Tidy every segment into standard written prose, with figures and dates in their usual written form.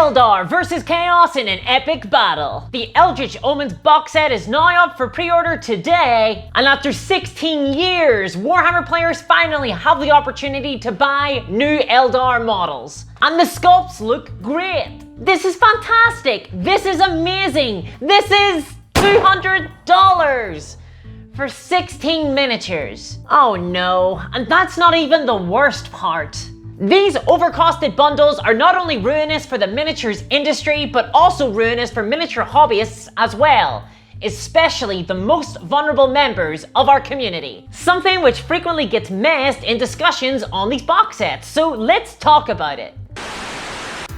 Eldar versus Chaos in an epic battle. The Eldritch Omens box set is now up for pre-order today, and after 16 years, Warhammer players finally have the opportunity to buy new Eldar models. And the sculpts look great. This is fantastic. This is amazing. This is $200 for 16 miniatures. Oh no, and that's not even the worst part. These overcosted bundles are not only ruinous for the miniatures industry, but also ruinous for miniature hobbyists as well, especially the most vulnerable members of our community. Something which frequently gets missed in discussions on these box sets, so let's talk about it.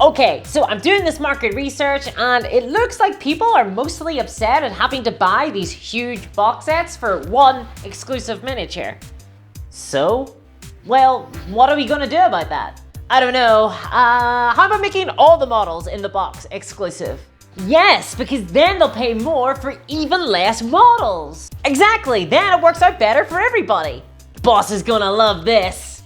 Okay, so I'm doing this market research and it looks like people are mostly upset at having to buy these huge box sets for one exclusive miniature. So, well, what are we gonna do about that? I don't know. How about making all the models in the box exclusive? Yes, because then they'll pay more for even less models. Exactly, then it works out better for everybody. Boss is gonna love this.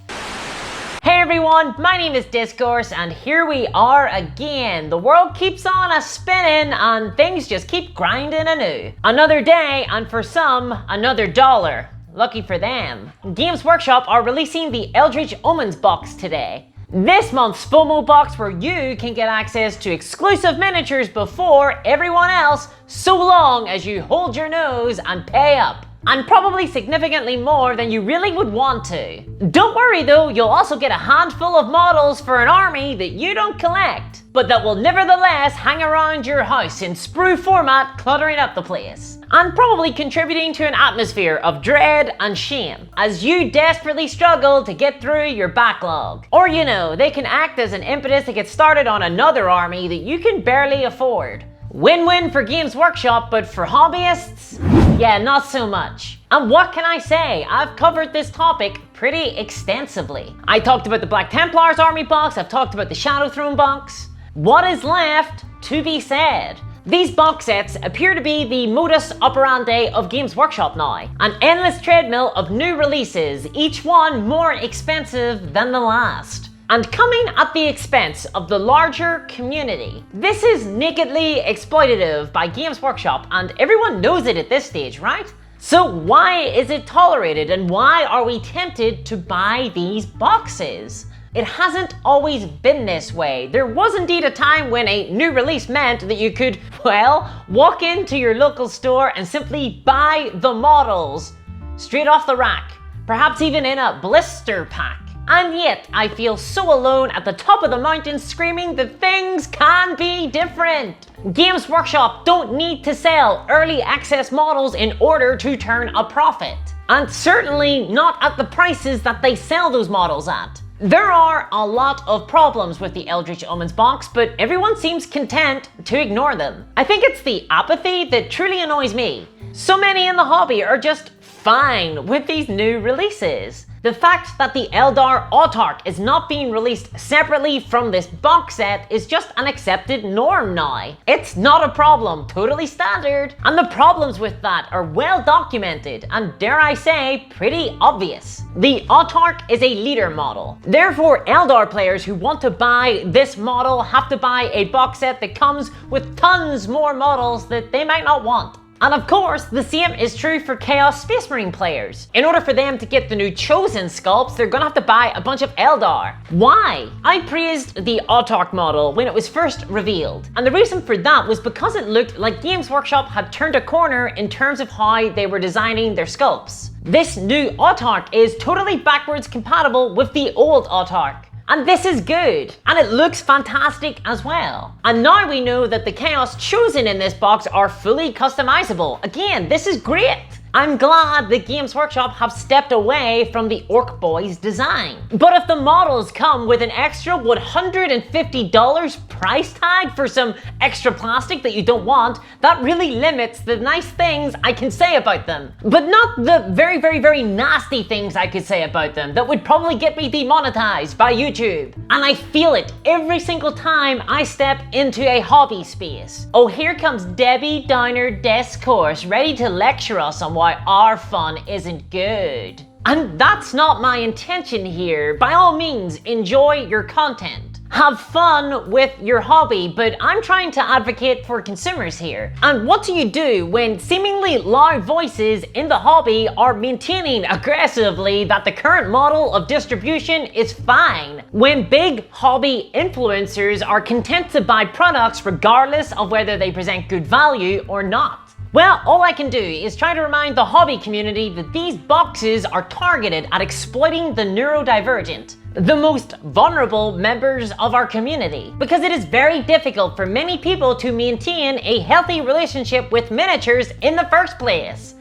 Hey everyone, my name is Discourse and here we are again. The world keeps on a-spinning and things just keep grinding anew. Another day and for some, another dollar. Lucky for them. Games Workshop are releasing the Eldritch Omens box today. This month's FOMO box where you can get access to exclusive miniatures before everyone else, so long as you hold your nose and pay up. And probably significantly more than you really would want to. Don't worry though, you'll also get a handful of models for an army that you don't collect, but that will nevertheless hang around your house in sprue format, cluttering up the place. And probably contributing to an atmosphere of dread and shame, as you desperately struggle to get through your backlog. Or you know, they can act as an impetus to get started on another army that you can barely afford. Win-win for Games Workshop, but for hobbyists? Yeah, not so much. And what can I say? I've covered this topic pretty extensively. I talked about the Black Templars army box, I've talked about the Shadow Throne box. What is left to be said? These box sets appear to be the modus operandi of Games Workshop now. An endless treadmill of new releases, each one more expensive than the last. And coming at the expense of the larger community. This is nakedly exploitative by Games Workshop and everyone knows it at this stage, right? So why is it tolerated and why are we tempted to buy these boxes? It hasn't always been this way. There was indeed a time when a new release meant that you could, well, walk into your local store and simply buy the models straight off the rack, perhaps even in a blister pack. And yet, I feel so alone at the top of the mountain screaming that things can be different. Games Workshop don't need to sell early access models in order to turn a profit. And certainly not at the prices that they sell those models at. There are a lot of problems with the Eldritch Omens box, but everyone seems content to ignore them. I think it's the apathy that truly annoys me. So many in the hobby are just fine with these new releases. The fact that the Eldar Autarch is not being released separately from this box set is just an accepted norm now. It's not a problem, totally standard. And the problems with that are well documented and, dare I say, pretty obvious. The Autarch is a leader model. Therefore, Eldar players who want to buy this model have to buy a box set that comes with tons more models that they might not want. And of course, the same is true for Chaos Space Marine players. In order for them to get the new Chosen sculpts, they're gonna have to buy a bunch of Eldar. Why? I praised the Autarch model when it was first revealed. And the reason for that was because it looked like Games Workshop had turned a corner in terms of how they were designing their sculpts. This new Autarch is totally backwards compatible with the old Autarch. And this is good, and it looks fantastic as well. And now we know that the Chaos Chosen in this box are fully customizable. Again, this is great. I'm glad that Games Workshop have stepped away from the Orc Boys design. But if the models come with an extra $150 price tag for some extra plastic that you don't want, that really limits the nice things I can say about them. But not the very, very, very nasty things I could say about them that would probably get me demonetized by YouTube. And I feel it every single time I step into a hobby space. Oh, here comes Debbie Downer Discourse, ready to lecture us on why our fun isn't good. And that's not my intention here. By all means, enjoy your content. Have fun with your hobby, but I'm trying to advocate for consumers here. And what do you do when seemingly loud voices in the hobby are maintaining aggressively that the current model of distribution is fine? When big hobby influencers are content to buy products regardless of whether they present good value or not? Well, all I can do is try to remind the hobby community that these boxes are targeted at exploiting the neurodivergent, the most vulnerable members of our community, because it is very difficult for many people to maintain a healthy relationship with miniatures in the first place.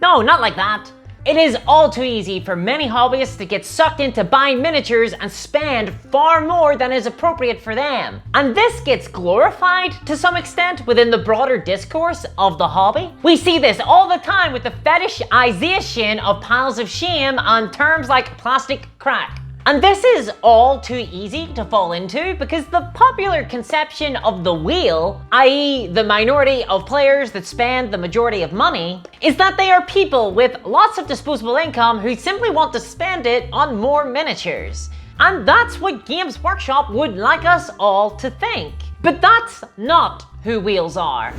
No, not like that. It is all too easy for many hobbyists to get sucked into buying miniatures and spend far more than is appropriate for them. And this gets glorified to some extent within the broader discourse of the hobby. We see this all the time with the fetishization of piles of shame on terms like plastic crack. And this is all too easy to fall into because the popular conception of the wheel, i.e. the minority of players that spend the majority of money, is that they are people with lots of disposable income who simply want to spend it on more miniatures. And that's what Games Workshop would like us all to think. But that's not who wheels are.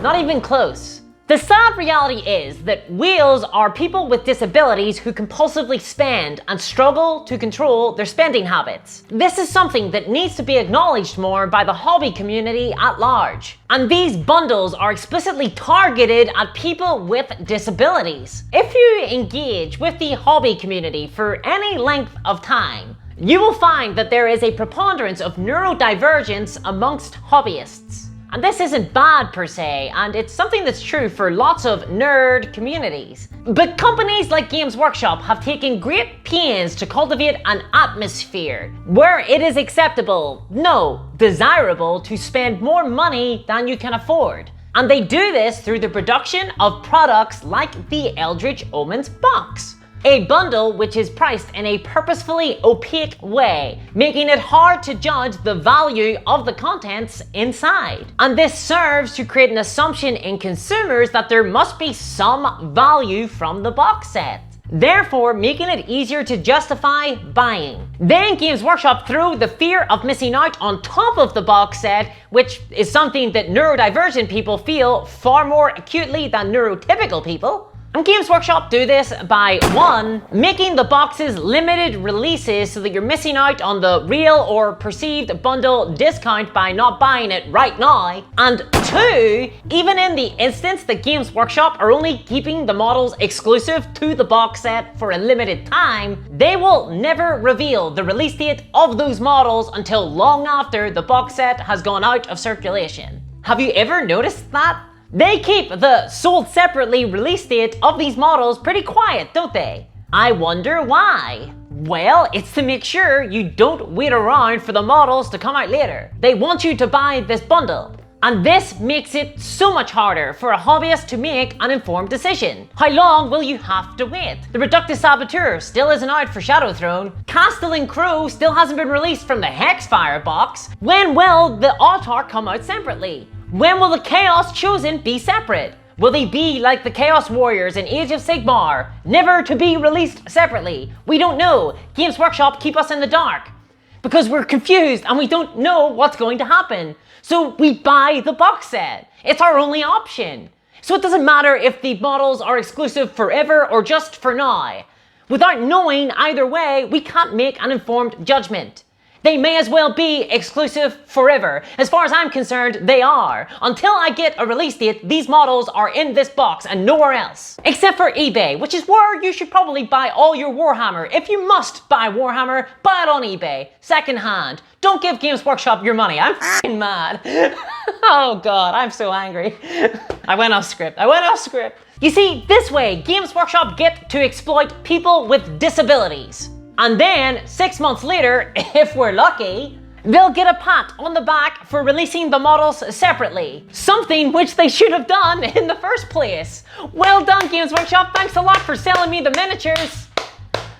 Not even close. The sad reality is that wheels are people with disabilities who compulsively spend and struggle to control their spending habits. This is something that needs to be acknowledged more by the hobby community at large. And these bundles are explicitly targeted at people with disabilities. If you engage with the hobby community for any length of time, you will find that there is a preponderance of neurodivergence amongst hobbyists. And this isn't bad per se, and it's something that's true for lots of nerd communities. But companies like Games Workshop have taken great pains to cultivate an atmosphere where it is acceptable, no, desirable, to spend more money than you can afford. And they do this through the production of products like the Eldritch Omens box. A bundle which is priced in a purposefully opaque way, making it hard to judge the value of the contents inside. And this serves to create an assumption in consumers that there must be some value from the box set, therefore making it easier to justify buying. Then Games Workshop threw the fear of missing out on top of the box set, which is something that neurodivergent people feel far more acutely than neurotypical people. And Games Workshop do this by 1. Making the boxes limited releases so that you're missing out on the real or perceived bundle discount by not buying it right now. And 2. Even in the instance that Games Workshop are only keeping the models exclusive to the box set for a limited time, they will never reveal the release date of those models until long after the box set has gone out of circulation. Have you ever noticed that? They keep the sold separately release date of these models pretty quiet, don't they? I wonder why. Well, it's to make sure you don't wait around for the models to come out later. They want you to buy this bundle. And this makes it so much harder for a hobbyist to make an informed decision. How long will you have to wait? The Reductus Saboteur still isn't out for Shadow Throne. Castellan Crow still hasn't been released from the Hexfire box. When will the Autarch come out separately? When will the Chaos Chosen be separate? Will they be like the Chaos Warriors in Age of Sigmar, never to be released separately? We don't know. Games Workshop keep us in the dark because we're confused and we don't know what's going to happen. So we buy the box set. It's our only option. So it doesn't matter if the models are exclusive forever or just for now. Without knowing either way, we can't make an informed judgment. They may as well be exclusive forever. As far as I'm concerned, they are. Until I get a release date, these models are in this box and nowhere else. Except for eBay, which is where you should probably buy all your Warhammer. If you must buy Warhammer, buy it on eBay, secondhand. Don't give Games Workshop your money. I'm f***ing mad. Oh God, I'm so angry. I went off script. You see, this way, Games Workshop get to exploit people with disabilities. And then, 6 months later, if we're lucky, they'll get a pat on the back for releasing the models separately. Something which they should have done in the first place. Well done, Games Workshop. Thanks a lot for selling me the miniatures.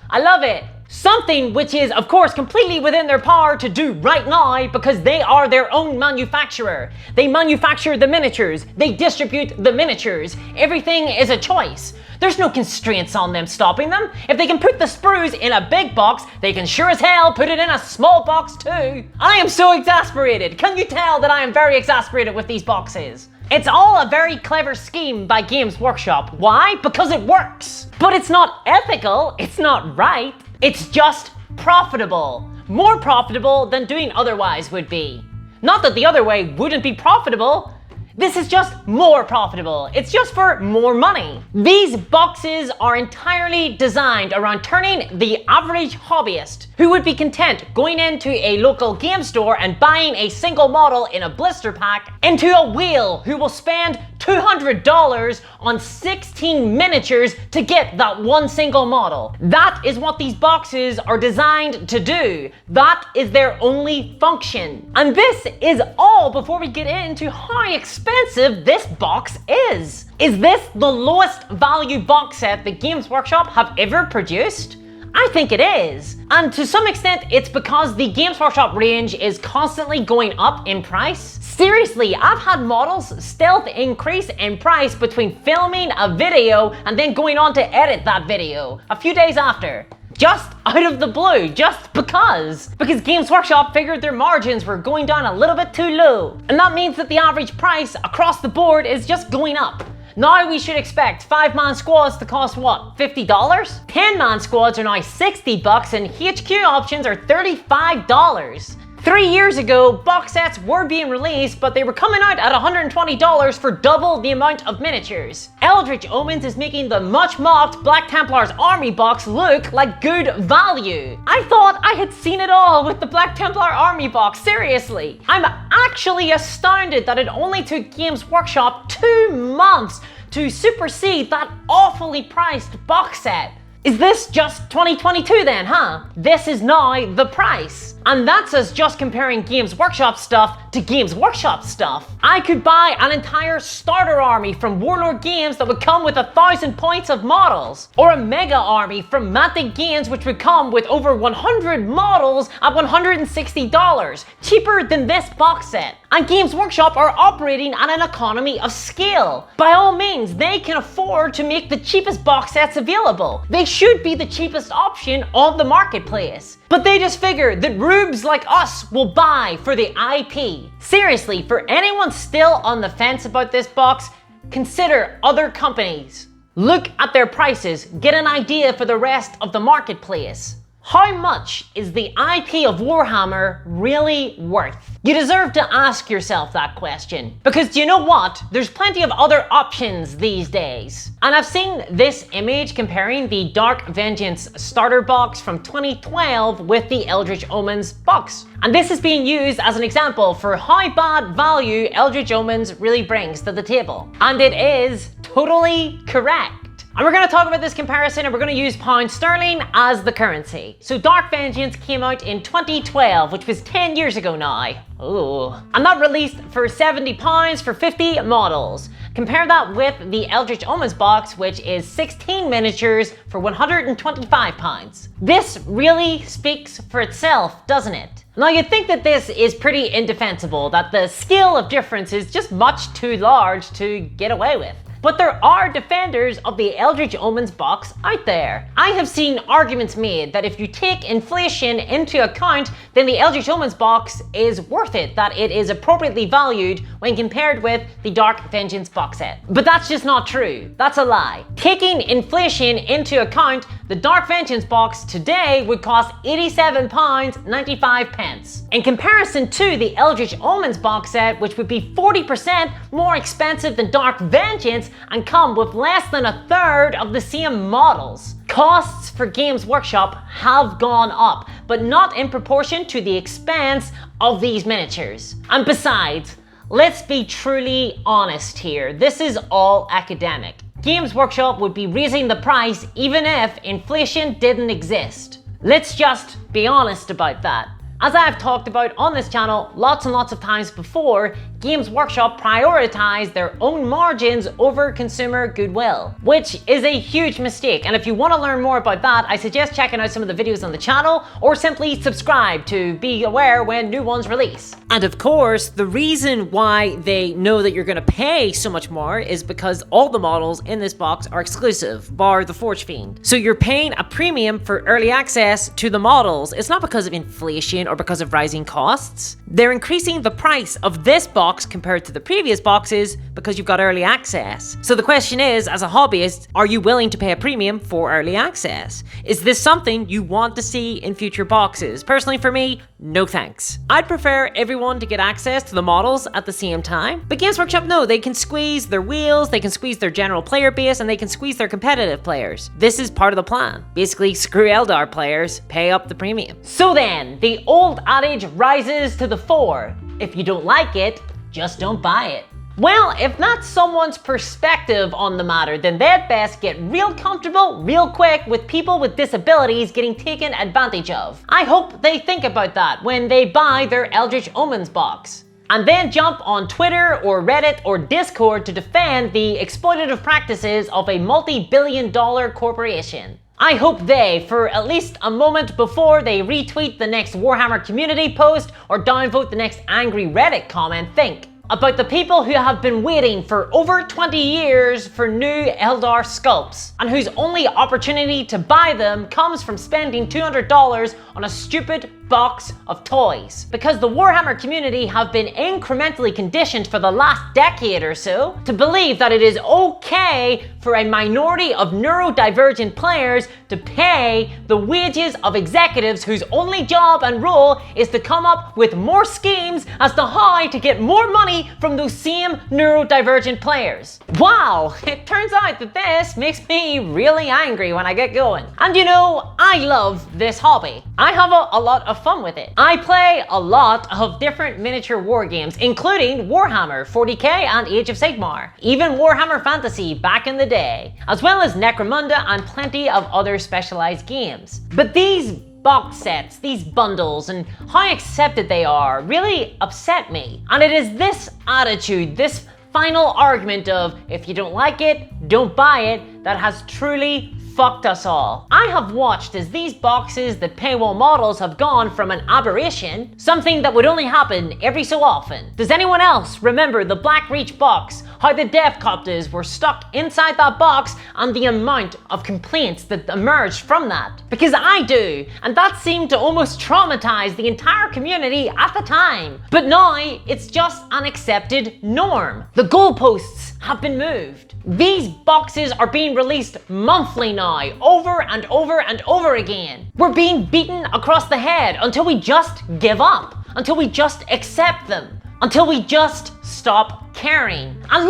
I love it. Something which is, of course, completely within their power to do right now because they are their own manufacturer. They manufacture the miniatures. They distribute the miniatures. Everything is a choice. There's no constraints on them stopping them. If they can put the sprues in a big box, they can sure as hell put it in a small box too. I am so exasperated. Can you tell that I am very exasperated with these boxes? It's all a very clever scheme by Games Workshop. Why? Because it works. But it's not ethical, it's not right, it's just profitable. More profitable than doing otherwise would be. Not that the other way wouldn't be profitable. This is just more profitable. It's just for more money. These boxes are entirely designed around turning the average hobbyist who would be content going into a local game store and buying a single model in a blister pack into a whale who will spend $200 on 16 miniatures to get that one single model. That is what these boxes are designed to do. That is their only function. And this is all before we get into how expensive this box is. Is this the lowest value box set that Games Workshop have ever produced? I think it is. And to some extent, it's because the Games Workshop range is constantly going up in price. Seriously, I've had models stealth increase in price between filming a video and then going on to edit that video a few days after. Just out of the blue, just because. Because Games Workshop figured their margins were going down a little bit too low. And that means that the average price across the board is just going up. Now we should expect 5-man squads to cost what, $50? 10-man squads are now $60 and HQ options are $35. 3 years ago, box sets were being released, but they were coming out at $120 for double the amount of miniatures. Eldritch Omens is making the much-mocked Black Templar's Army box look like good value. I thought I had seen it all with the Black Templar Army box, seriously. I'm actually astounded that it only took Games Workshop 2 months to supersede that awfully priced box set. Is this just 2022 then, huh? This is now the price. And that's us just comparing Games Workshop stuff to Games Workshop stuff. I could buy an entire starter army from Warlord Games that would come with 1,000 points of models. Or a mega army from Mantic Games which would come with over 100 models at $160. Cheaper than this box set. And Games Workshop are operating at an economy of scale. By all means, they can afford to make the cheapest box sets available. They should be the cheapest option on the marketplace. But they just figure that rubes like us will buy for the IP. Seriously, for anyone still on the fence about this box, consider other companies. Look at their prices, get an idea for the rest of the marketplace. How much is the IP of Warhammer really worth? You deserve to ask yourself that question. Because do you know what? There's plenty of other options these days. And I've seen this image comparing the Dark Vengeance starter box from 2012 with the Eldritch Omens box. And this is being used as an example for how bad value Eldritch Omens really brings to the table. And it is totally correct. And we're going to talk about this comparison and we're going to use pound sterling as the currency. So Dark Vengeance came out in 2012, which was 10 years ago now. Ooh. And that released for £70 for 50 models. Compare that with the Eldritch Omens box, which is 16 miniatures for £125. This really speaks for itself, doesn't it? Now you'd think that this is pretty indefensible, that the scale of difference is just much too large to get away with. But there are defenders of the Eldritch Omens box out there. I have seen arguments made that if you take inflation into account, then the Eldritch Omens box is worth it, that it is appropriately valued when compared with the Dark Vengeance box set. But that's just not true. That's a lie. Taking inflation into account, the Dark Vengeance box today would cost £87.95. In comparison to the Eldritch Omens box set, which would be 40% more expensive than Dark Vengeance and come with less than 1/3 of the same models. Costs for Games Workshop have gone up, but not in proportion to the expense of these miniatures. And besides, let's be truly honest here, this is all academic. Games Workshop would be raising the price even if inflation didn't exist. Let's just be honest about that. As I have talked about on this channel lots and lots of times before, Games Workshop prioritize their own margins over consumer goodwill, which is a huge mistake. And if you want to learn more about that, I suggest checking out some of the videos on the channel, or simply subscribe to be aware when new ones release. And of course, the reason why they know that you're going to pay so much more is because all the models in this box are exclusive, bar the Forge Fiend. So you're paying a premium for early access to the models. It's not because of inflation or because of rising costs. They're increasing the price of this box compared to the previous boxes because you've got early access. So the question is, as a hobbyist, are you willing to pay a premium for early access? Is this something you want to see in future boxes? Personally for me, no thanks. I'd prefer everyone to get access to the models at the same time, but Games Workshop, no, they can squeeze their wheels, they can squeeze their general player base, and they can squeeze their competitive players. This is part of the plan. Basically, screw Eldar players, pay up the premium. So then, the old adage rises to the fore. If you don't like it, just don't buy it. Well, if that's someone's perspective on the matter, then they'd best get real comfortable real quick with people with disabilities getting taken advantage of. I hope they think about that when they buy their Eldritch Omens box, and then jump on Twitter or Reddit or Discord to defend the exploitative practices of a multi-billion-dollar corporation. I hope they, for at least a moment before they retweet the next Warhammer community post or downvote the next angry Reddit comment, think about the people who have been waiting for over 20 years for new Eldar sculpts, and whose only opportunity to buy them comes from spending $200 on a stupid box of toys. Because the Warhammer community have been incrementally conditioned for the last decade or so to believe that it is okay for a minority of neurodivergent players to pay the wages of executives whose only job and role is to come up with more schemes as to how to get more money from those same neurodivergent players. Wow, it turns out that this makes me really angry when I get going. And you know, I love this hobby. I have a lot of fun with it. I play a lot of different miniature war games, including Warhammer 40k and Age of Sigmar, even Warhammer Fantasy back in the day, as well as Necromunda and plenty of other specialized games. But these box sets, these bundles, and how accepted they are really upset me. And it is this attitude, this final argument of if you don't like it, don't buy it, that has truly fucked us all. I have watched as these boxes that paywall models have gone from an aberration, something that would only happen every so often. Does anyone else remember the Black Reach box? How the dev copters were stuck inside that box and the amount of complaints that emerged from that? Because I do, and that seemed to almost traumatize the entire community at the time. But now, it's just an accepted norm. The goalposts have been moved. These boxes are being released monthly now, over and over and over again. We're being beaten across the head until we just give up, until we just accept them, until we just stop caring. And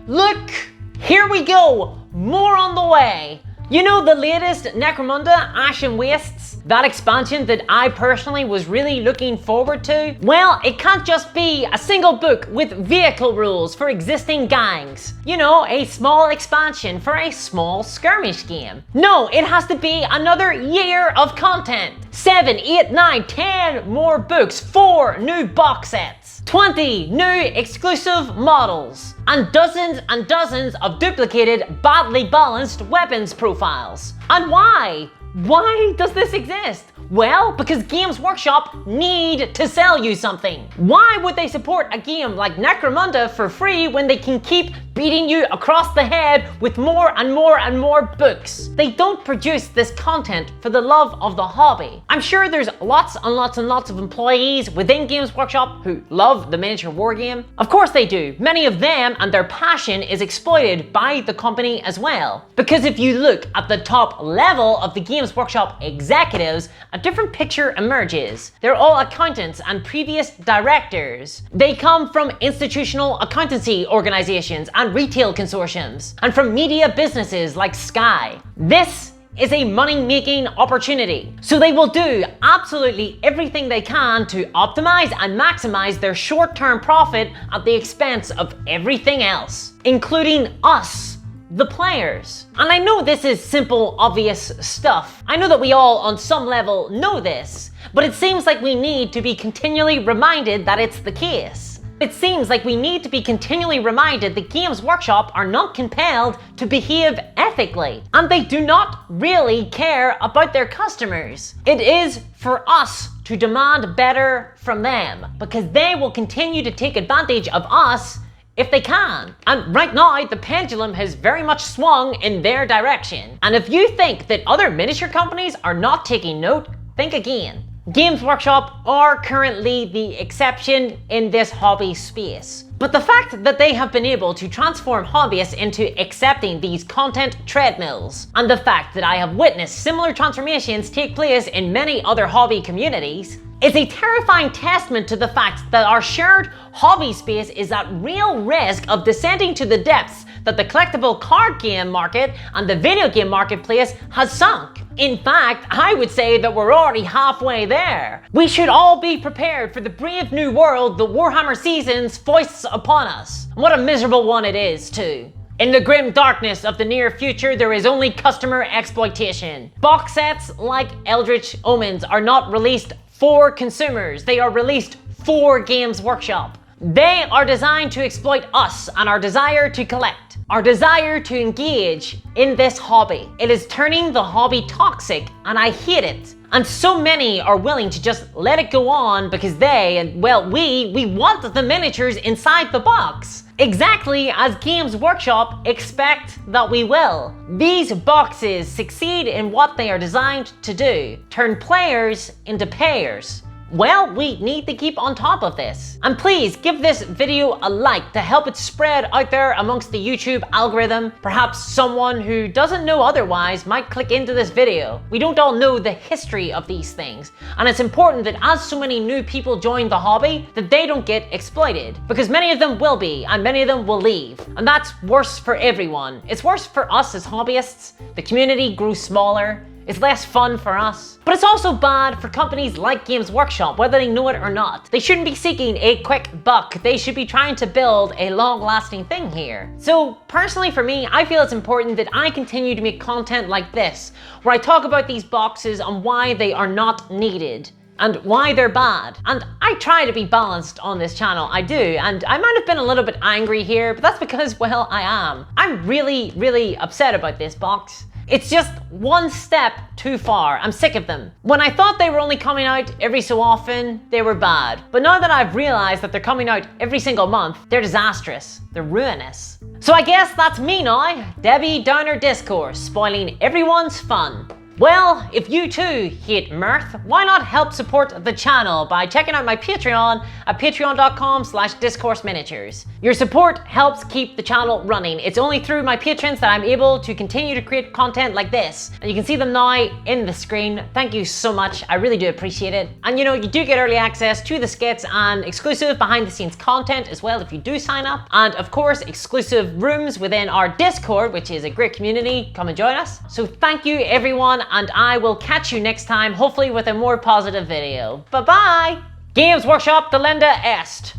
look, here we go, more on the way. You know the latest Necromunda, Ashen Wastes? That expansion that I personally was really looking forward to? Well, it can't just be a single book with vehicle rules for existing gangs. You know, a small expansion for a small skirmish game. No, it has to be another year of content. 7, 8, 9, 10 more books, 4 new box sets, 20 new exclusive models, and dozens of duplicated, badly balanced weapons profiles. And why? Why does this exist? Well, because Games Workshop need to sell you something. Why would they support a game like Necromunda for free when they can keep beating you across the head with more and more books? They don't produce this content for the love of the hobby. I'm sure there's lots of employees within Games Workshop who love the miniature war game. Of course they do. Many of them and their passion is exploited by the company as well. Because if you look at the top level of the Games Workshop executives, a different picture emerges. They're all accountants and previous directors. They come from institutional accountancy organizations and retail consortiums, and from media businesses like Sky. This is a money-making opportunity. So they will do absolutely everything they can to optimize and maximize their short-term profit at the expense of everything else, including us, the players. And I know this is simple, obvious stuff. I know that we all on some level know this, but it seems like we need to be continually reminded that it's the case. It seems like we need to be continually reminded that Games Workshop are not compelled to behave ethically, and they do not really care about their customers. It is for us to demand better from them, because they will continue to take advantage of us if they can. And right now, the pendulum has very much swung in their direction. And if you think that other miniature companies are not taking note, think again. Games Workshop are currently the exception in this hobby space. But the fact that they have been able to transform hobbyists into accepting these content treadmills, and the fact that I have witnessed similar transformations take place in many other hobby communities, is a terrifying testament to the fact that our shared hobby space is at real risk of descending to the depths that the collectible card game market and the video game marketplace has sunk. In fact, I would say that we're already halfway there. We should all be prepared for the brave new world that Warhammer Seasons foists upon us. And what a miserable one it is, too. In the grim darkness of the near future, there is only customer exploitation. Box sets like Eldritch Omens are not released for consumers, they are released for Games Workshop. They are designed to exploit us and our desire to collect, our desire to engage in this hobby. It is turning the hobby toxic, and I hate it. And so many are willing to just let it go on because they, and well, we want the miniatures inside the box. Exactly as Games Workshop expect that we will. These boxes succeed in what they are designed to do, turn players into payers. Well, we need to keep on top of this. And please give this video a like to help it spread out there amongst the YouTube algorithm. Perhaps someone who doesn't know otherwise might click into this video. We don't all know the history of these things. And it's important that as so many new people join the hobby, that they don't get exploited. Because many of them will be, and many of them will leave. And that's worse for everyone. It's worse for us as hobbyists. The community grew smaller. It's less fun for us. But it's also bad for companies like Games Workshop, whether they know it or not. They shouldn't be seeking a quick buck. They should be trying to build a long-lasting thing here. So personally for me, I feel it's important that I continue to make content like this, where I talk about these boxes and why they are not needed, and why they're bad. And I try to be balanced on this channel, I do, and I might have been a little bit angry here, but that's because, well, I am. I'm really upset about this box. It's just one step too far. I'm sick of them. When I thought they were only coming out every so often, they were bad. But now that I've realized that they're coming out every single month, they're disastrous. They're ruinous. So I guess that's me now, Debbie Downer Discourse, spoiling everyone's fun. Well, if you too hate mirth, why not help support the channel by checking out my Patreon at patreon.com/discourseminiatures. Your support helps keep the channel running. It's only through my patrons that I'm able to continue to create content like this. And you can see them now in the screen. Thank you so much. I really do appreciate it. And you know, you do get early access to the skits and exclusive behind the scenes content as well if you do sign up. And of course, exclusive rooms within our Discord, which is a great community. Come and join us. So thank you everyone, and I will catch you next time, hopefully with a more positive video. Bye-bye! Games Workshop delenda est.